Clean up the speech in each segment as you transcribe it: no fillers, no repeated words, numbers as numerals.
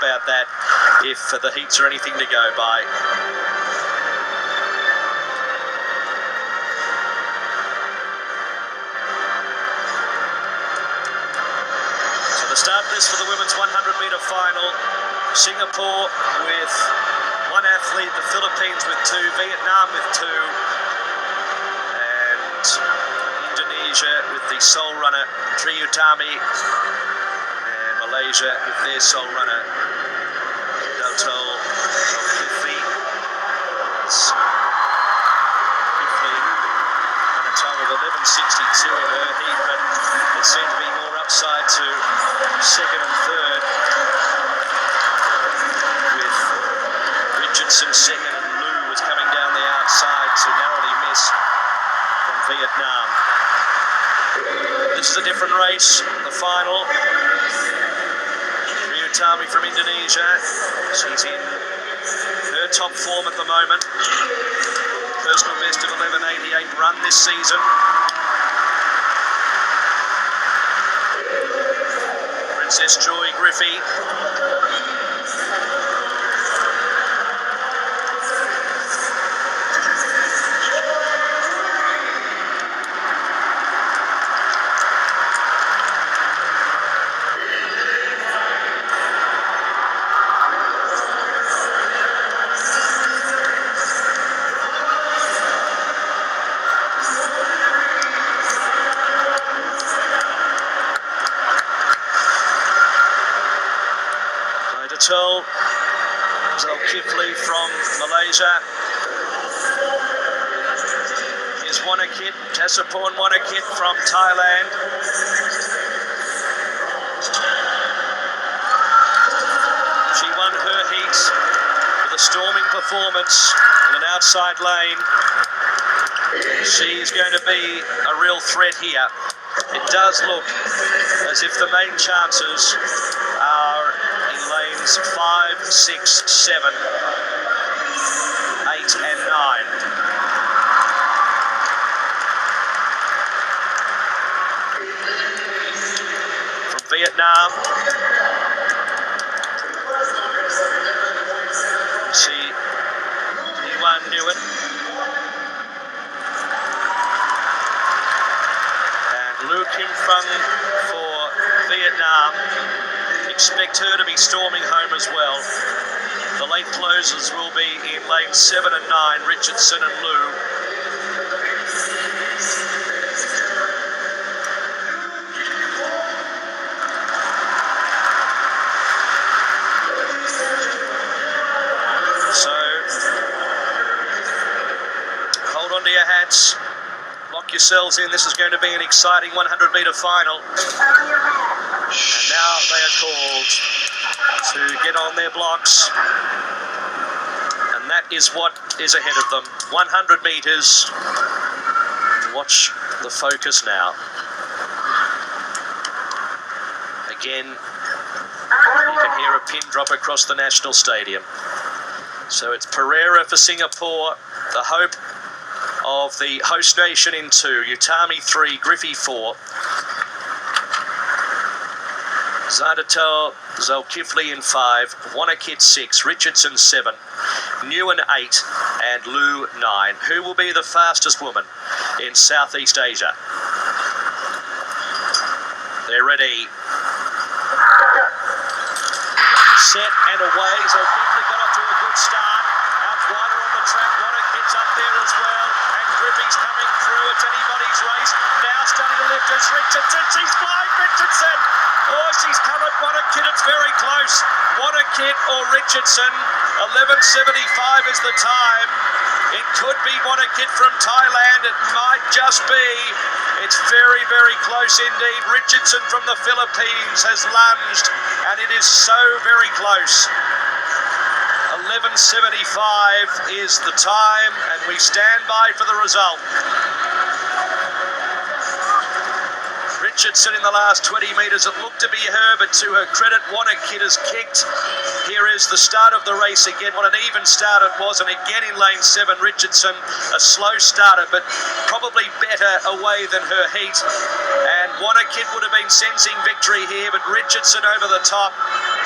about that if the heats are anything to go by. So the start list for the women's 100-metre final. Singapore with one athlete, the Philippines with two, Vietnam with two, and Indonesia with the sole runner, Triyutami, and Malaysia with their sole runner, Daltol Zulkifli. Zulkifli on a time of 11.62 in her heat, but there seemed to be more upside to second and third, with Richardson second and Liu was coming down the outside to narrowly miss from Vietnam. This is a different race, the final. Triyutami from Indonesia, she's in her top form at the moment. Personal best of 11.88 run this season. Princess Joy Griffey. Zulkifli from Malaysia. Here's Wanakit, Tassaporn Wanakit from Thailand. She won her heat with a storming performance in an outside lane. She's going to be a real threat here. It does look as if the main chances are in lanes 5, 6, 7, 8 and 9. From Vietnam, you see Yuan Nguyen. And Liu Kim Fung for Vietnam. Expect her to be storming home as well. The late closers will be in lanes 7 and 9, Richardson and Liu. So, hold on to your hats. Lock yourselves in. This is going to be an exciting 100-metre final. And now they are called to get on their blocks. And that is what is ahead of them. 100 metres. Watch the focus now. Again, you can hear a pin drop across the National Stadium. So it's Pereira for Singapore, the hope of the host nation in 2, Utami 3, Griffey 4. Zadatel Zulkifli in 5, Wanakit 6, Richardson 7, Nguyen 8 and Liu 9. Who will be the fastest woman in Southeast Asia? They're ready. Set and away. Zulkifli got off to a good start. Out wider on the track. Wanakit's up there as well. And Griffey's coming through. It's anybody's race. Now starting to lift us. Richardson. She's flying. Richardson. Oh, she's come at Wanakit. It's very close. Wanakit or Richardson. 11.75 is the time. It could be Wanakit from Thailand. It might just be. It's very, very close indeed. Richardson from the Philippines has lunged, and it is so very close. 11.75 is the time, and we stand by for the result. Richardson in the last 20 metres. It looked to be her, but to her credit, Wanakit has kicked. Here is the start of the race again. What an even start it was. And again in lane 7, Richardson, a slow starter, but probably better away than her heat. And Wanakit would have been sensing victory here, but Richardson over the top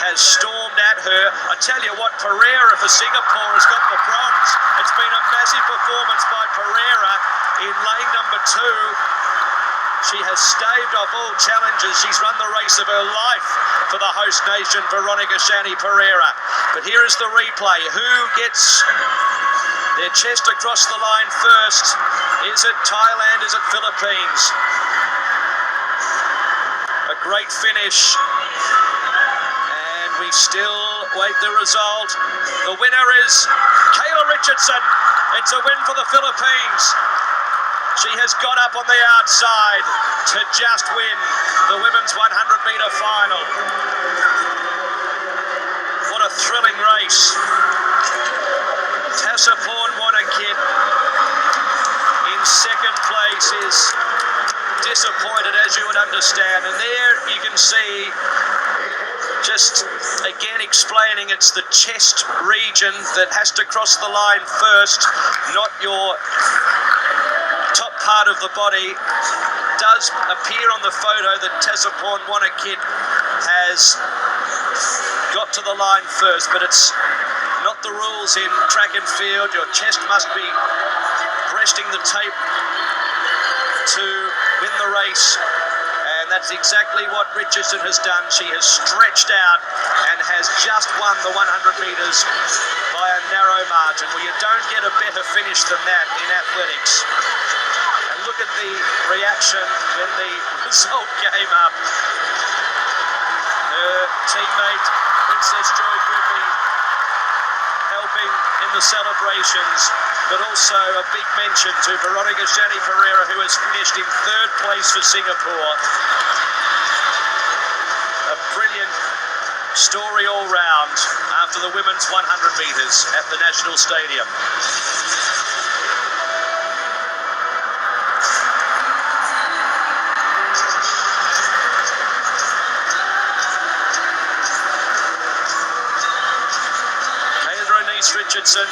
has stormed at her. I tell you what, Pereira for Singapore has got the bronze. It's been a massive performance by Pereira in lane number 2. She has staved off all challenges. She's run the race of her life for the host nation, Veronica Shani Pereira. But here is the replay. Who gets their chest across the line first? Is it Thailand? Is it Philippines? A great finish. And we still wait the result. The winner is Kayla Richardson. It's a win for the Philippines. She has got up on the outside to just win the women's 100-metre final. What a thrilling race. Tessa Porn-Wanakit in second place is disappointed, as you would understand. And there you can see, just again explaining, it's the chest region that has to cross the line first, not your top part of the body. Does appear on the photo that Tessa Porn-Wanakit has got to the line first, but it's not the rules in track and field. Your chest must be breasting the tape to win the race, and that's exactly what Richardson has done. She has stretched out and has just won the 100 metres by a narrow margin. Well, you don't get a better finish than that in athletics. Look at the reaction when the result came up. Her teammate, Princess Joy Griffey, helping in the celebrations, but also a big mention to Veronica Shani Pereira, who has finished in third place for Singapore. A brilliant story all round after the women's 100 metres at the National Stadium. Richardson.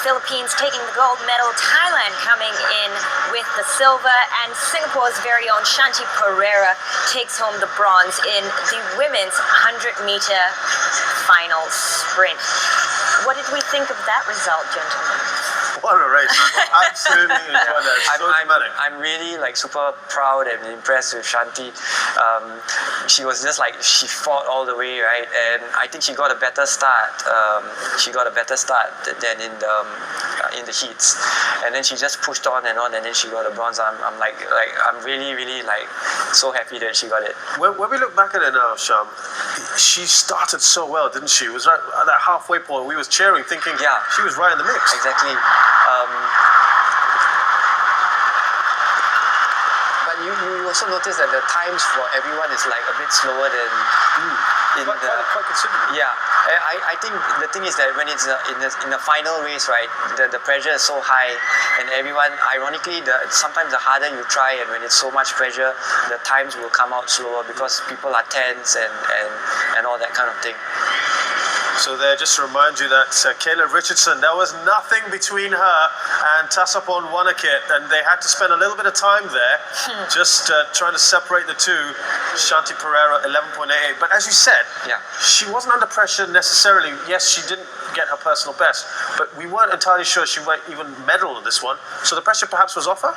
Philippines taking the gold medal, Thailand coming in with the silver, and Singapore's very own Shanti Pereira takes home the bronze in the women's 100-meter final sprint. What did we think of that result, gentlemen? What a race. Absolutely enjoyed that. I'm really super proud and impressed with Shanti. She was just she fought all the way, right? And I think she got a better start. Than in the heats. And then she just pushed on, and then she got a bronze. I'm really so happy that she got it. When we look back at it now, Shyam, she started so well, didn't she? It was right at that halfway point. We was cheering, thinking she was right in the mix. Exactly. also notice that the times for everyone is like a bit slower than in Quite considerable. yeah. I think the thing is that when it's in a final race, right, the pressure is so high, and everyone, ironically, sometimes the harder you try, and when it's so much pressure, the times will come out slower because people are tense and all that kind of thing. So there, just to remind you that Kayla Richardson, there was nothing between her and Tasapon Wanakit, and they had to spend a little bit of time there just trying to separate the two. Shanti Pereira, 11.88. But as you said, she wasn't under pressure necessarily. Yes, she didn't get her personal best, but we weren't entirely sure she might even medal in this one. So the pressure perhaps was off her?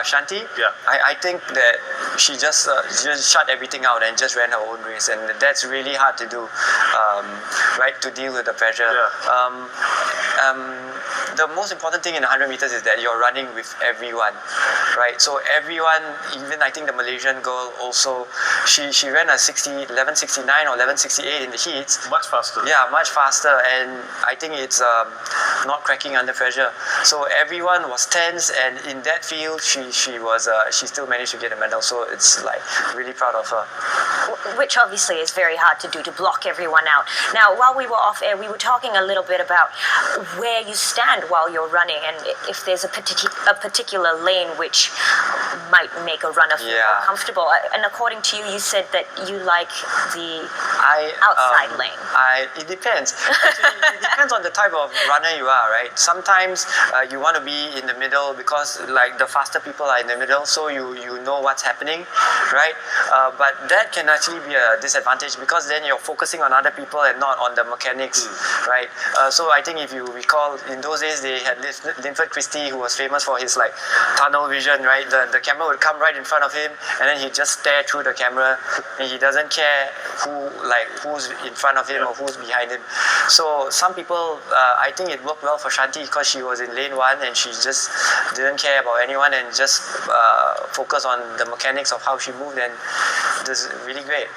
Shanti? Yeah. I think that she just shut everything out and just ran her own race, and that's really hard to do, right, to deal with the pressure. Yeah. The most important thing in 100 meters is that you're running with everyone, right? So everyone, even I think the Malaysian girl also, she ran a 11:69 or 11:68 in the heats. Much faster. Yeah, much faster, and I think it's not cracking under pressure. So everyone was tense, and in that field, she still managed to get a medal. So it's like really proud of her. Which obviously is very hard to do, to block everyone out. Now, while we were off air, we were talking a little bit about where you stand while you're running, and if there's a particular lane which might make a runner feel more comfortable. And according to you, you said that you like the outside lane. It depends. Actually, it depends on the type of runner you are, right? Sometimes you want to be in the middle because like the faster people are in the middle, so you know what's happening, right? But that can actually be a disadvantage because then you're focusing on other people and not on the mechanics, right? So I think if you recall, in those days they had Linford Christie, who was famous for his like tunnel vision, right? The camera would come right in front of him, and then he'd just stare through the camera, and he doesn't care who's in front of him or who's behind him. So some people, I think it worked well for Shanti because she was in lane 1 and she just didn't care about anyone and just focus on the mechanics of how she moved, and this is really great.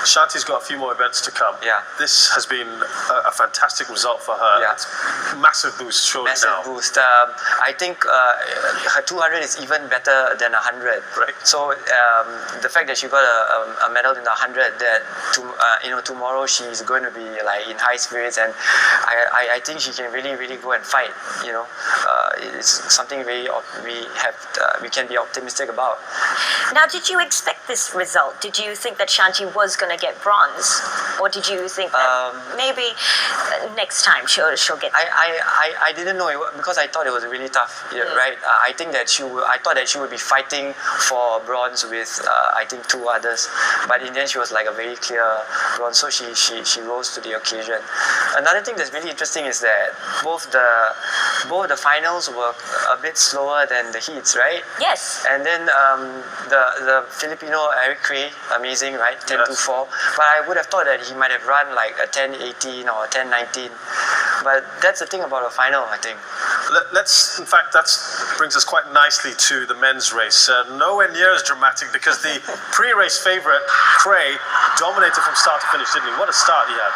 Shanti's got a few more events to come. Yeah. This has been a fantastic result for her. Yeah. It's massive boost, surely now. Massive boost. I think her 200 is even better than 100. Right. So the fact that she got a medal in the 100, that tomorrow she's going to be like in high spirits, and I think she can really go and fight. It's something we can be optimistic about. Now, did you expect this result? Did you think that Shanti was going to get bronze, or did you think that maybe next time she'll get? I didn't know because I thought it was really tough, right? I thought that she would be fighting for bronze with I think 2 others, but in the end she was like a very clear bronze, so she rose to the occasion. Another thing that's really interesting is that both the finals were a bit slower than the heats, right? Yes. And then the Filipino Eric Cray, amazing, right? 10:24. But I would have thought that he might have run like a 10:18 or 10:19. But that's the thing about a final, I think. In fact, that brings us quite nicely to the men's race. Nowhere near as dramatic because the pre-race favourite, Cray, dominated from start to finish, didn't he? What a start he had.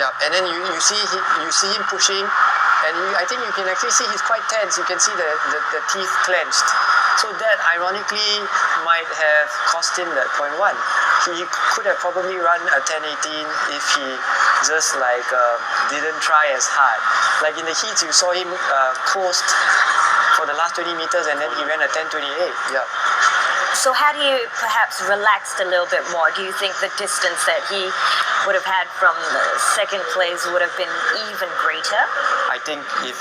Yeah, and then you see him pushing, and I think you can actually see he's quite tense. You can see the teeth clenched. So that ironically might have cost him that 0.1. He could have probably run a 10:18 if he just didn't try as hard. Like in the heats, you saw him coast for the last 20 meters, and then he ran a 10:28. Yeah. So how do you perhaps relax a little bit more? Do you think the distance that he would have had from the second place would have been even greater? I think if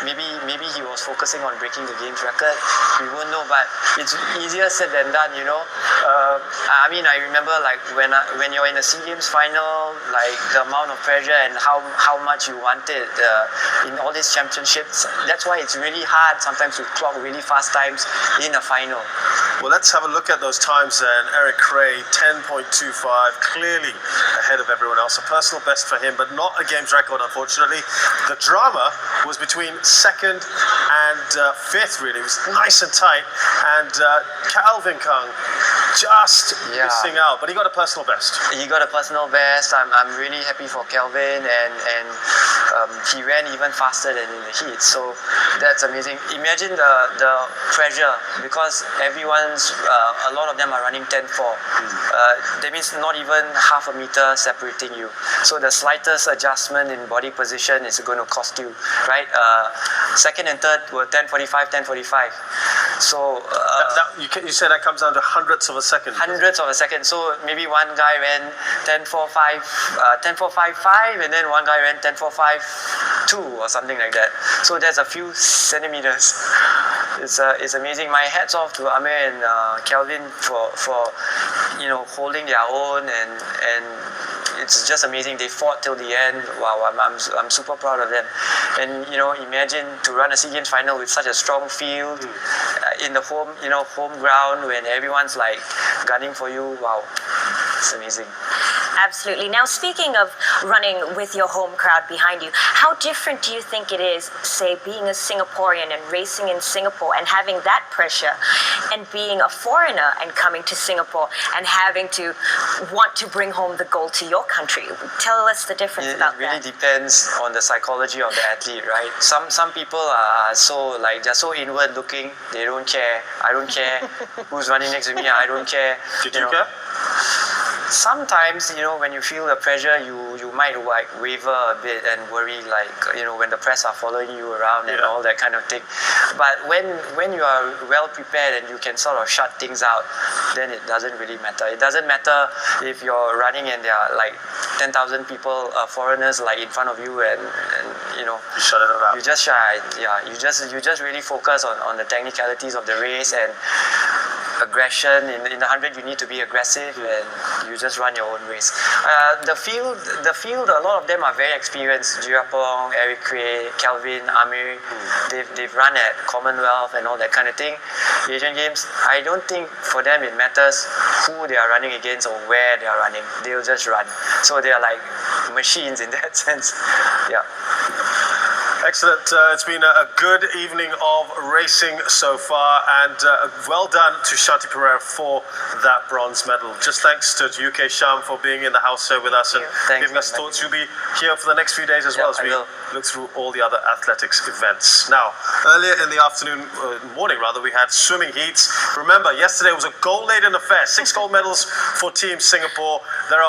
maybe he was focusing on breaking the games record. We won't know, but it's easier said than done, I mean, I remember like when you're in a SEA Games final, like the amount of pressure and how much you want it in all these championships. That's why it's really hard sometimes to clock really fast times in a final. Well, let's have a look at those times then. Eric Cray, 10.25, clearly ahead of everyone else. A personal best for him, but not a games record, unfortunately. The drama was between second and fifth, really. It was nice and tight. And Calvin Kung just missing out, but he got a personal best. He got a personal best. I'm really happy for Kelvin, and he ran even faster than in the heat. So that's amazing. Imagine the pressure, because a lot of them are running 10-4. That means not even half a meter separating you. So the slightest adjustment in body position is going to cost you, right? Second and third were 10:45, 10:45. So you said that comes down to hundredths of a second. hundredths of a second. So maybe one guy ran 10:45, 10:455, and then one guy ran 10:452 or something like that. So there's a few centimeters. It's amazing. My hats off to Amir and Kelvin for holding their own, and it's just amazing. They fought till the end. Wow, I'm super proud of them. And imagine to run a SEA Games final with such a strong field in the home ground when everyone's like gunning for you. Wow, it's amazing. Absolutely. Now, speaking of running with your home crowd behind you, how different do you think it is, say, being a Singaporean and racing in Singapore and having that pressure, and being a foreigner and coming to Singapore and having to want to bring home the gold to your country? Tell us the difference It about really that. depends on the psychology of the athlete, right? Some people are so they're so inward looking. They don't care. I don't care who's running next to me. I don't care. Did you care? Sometimes, when you feel the pressure, you might like waver a bit and worry, when the press are following you around and all that kind of thing. But when you are well prepared and you can sort of shut things out, then it doesn't really matter. It doesn't matter if you're running and there are like 10,000 people, foreigners like in front of you, and You shut it out. you just you just really focus on the technicalities of the race and aggression. In the 100 you need to be aggressive, and you just run your own race. The field, a lot of them are very experienced. Jirapong, Eric Cray, Kelvin, Amir, they've run at Commonwealth and all that kind of thing. Asian Games, I don't think for them it matters who they are running against or where they are running. They'll just run. So they are like machines in that sense. Yeah. Excellent. It's been a good evening of racing so far, and well done to Shanti Pereira for that bronze medal. Just thanks to UK Shyam for being in the house here with us and Thanks giving us for thoughts. You'll inviting be here for the next few days as well as I we will. look through all the other athletics events. Now, earlier in the morning, we had swimming heats. Remember, yesterday was a gold-laden affair. 6 gold medals for Team Singapore. There are